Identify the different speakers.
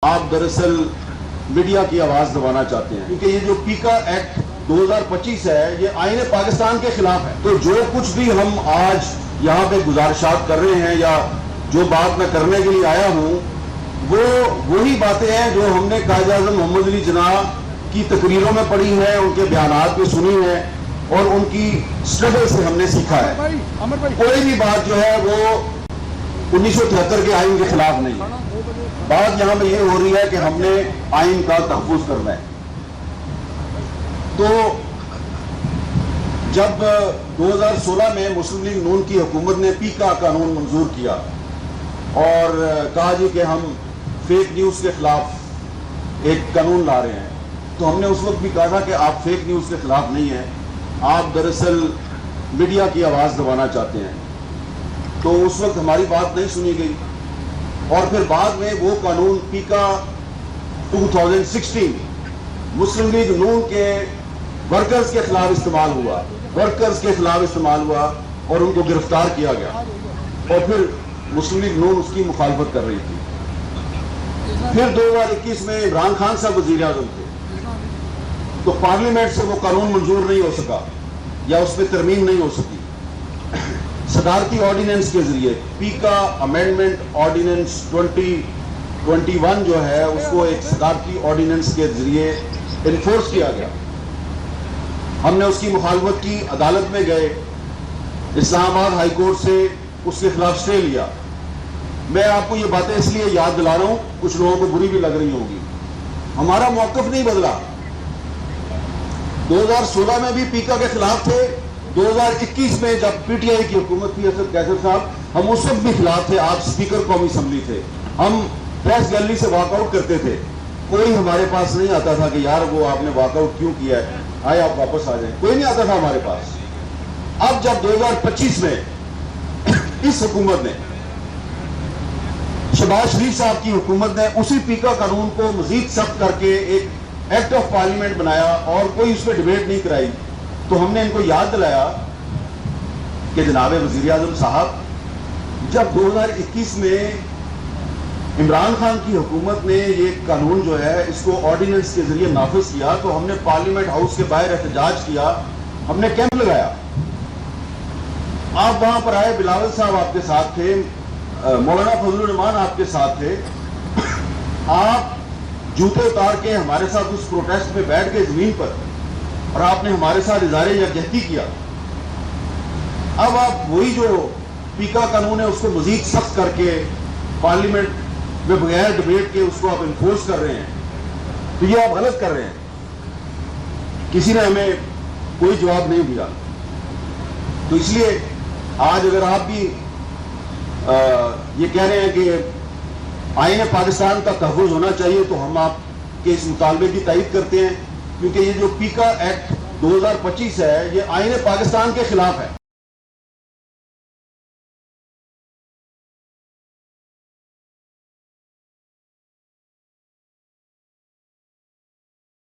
Speaker 1: آپ دراصل میڈیا کی آواز دبانا چاہتے ہیں، کیونکہ یہ جو پیکا ایکٹ 2025 ہے یہ آئین پاکستان کے خلاف ہے۔ تو جو کچھ بھی ہم آج یہاں پہ گزارشات کر رہے ہیں یا جو بات میں کرنے کے لیے آیا ہوں، وہ وہی باتیں ہیں جو ہم نے قائد اعظم محمد علی جناح کی تقریروں میں پڑھی ہیں، ان کے بیانات میں سنی ہیں اور ان کی اسٹرگل سے ہم نے سیکھا ہے۔ کوئی بھی بات جو ہے وہ 1973 کے آئین کے خلاف نہیں ہے۔ بات یہاں پہ یہ ہو رہی ہے کہ ہم نے آئین کا تحفظ کرنا ہے۔ تو جب 2016 میں مسلم لیگ نون کی حکومت نے پیکا قانون منظور کیا اور کہا جی کہ ہم فیک نیوز کے خلاف ایک قانون لا رہے ہیں، تو ہم نے اس وقت بھی کہا تھا کہ آپ فیک نیوز کے خلاف نہیں ہیں، آپ دراصل میڈیا کی آواز دبانا چاہتے ہیں۔ تو اس وقت ہماری بات نہیں سنی گئی اور پھر بعد میں وہ قانون پیکا 2016 مسلم لیگ نون کے ورکرز کے خلاف استعمال ہوا اور ان کو گرفتار کیا گیا اور پھر مسلم لیگ نون اس کی مخالفت کر رہی تھی۔ پھر 2021 میں عمران خان صاحب وزیر اعظم تھے، تو پارلیمنٹ سے وہ قانون منظور نہیں ہو سکا یا اس پہ ترمیم نہیں ہو سکی۔ صدارتی آرڈیننس کے ذریعے پیکا امینڈمنٹ آرڈیننس 2021 جو ہے اس کو ایک صدارتی آرڈیننس کے ذریعے انفورس کیا گیا۔ ہم نے اس کی مخالفت کی، عدالت میں گئے، اسلام آباد ہائی کورٹ سے اس کے خلاف اسٹے لیا۔ میں آپ کو یہ باتیں اس لیے یاد دلا رہا ہوں، کچھ لوگوں کو بری بھی لگ رہی ہوگی، ہمارا موقف نہیں بدلا۔ 2016 میں بھی پیکا کے خلاف تھے، 2021 میں جب پی ٹی آئی کی حکومت تھی اسد قیصر صاحب، ہم اس وقت بھی خلاف تھے۔ آپ اسپیکر قومی اسمبلی تھے، ہم پریس گیلری سے واک آؤٹ کرتے تھے، کوئی ہمارے پاس نہیں آتا تھا کہ یار وہ آپ نے واک آؤٹ کیوں کیا ہے، آئے آپ واپس آ جائیں، کوئی نہیں آتا تھا ہمارے پاس۔ اب جب 2025 میں اس حکومت نے، شہباز شریف صاحب کی حکومت نے اسی پیکا قانون کو مزید سخت کر کے ایک ایکٹ آف پارلیمنٹ بنایا اور کوئی اس پہ ڈیبیٹ نہیں کرائی، تو ہم نے ان کو یاد دلایا کہ جناب وزیر اعظم صاحب، جب 2021 میں عمران خان کی حکومت نے یہ قانون جو ہے اس کو آرڈیننس کے ذریعے نافذ کیا، تو ہم نے پارلیمنٹ ہاؤس کے باہر احتجاج کیا، ہم نے کیمپ لگایا۔ آپ وہاں پر آئے، بلاول صاحب آپ کے ساتھ تھے، مولانا فضل الرحمان آپ کے ساتھ تھے، آپ جوتے اتار کے ہمارے ساتھ اس پروٹیسٹ میں بیٹھ کے زمین پر، اور آپ نے ہمارے ساتھ اظہار یکجہتی کیا۔ اب آپ وہی جو پیکا قانون ہے اس کو مزید سخت کر کے پارلیمنٹ میں بغیر ڈیبیٹ کے اس کو آپ انفورس کر رہے ہیں، تو یہ آپ غلط کر رہے ہیں۔ کسی نے ہمیں کوئی جواب نہیں دیا، تو اس لیے آج اگر آپ بھی یہ کہہ رہے ہیں کہ آئین پاکستان کا تحفظ ہونا چاہیے، تو ہم آپ کے اس مطالبے کی تائید کرتے ہیں، کیونکہ یہ جو پیکا ایکٹ 2025 ہے یہ آئین پاکستان کے خلاف ہے۔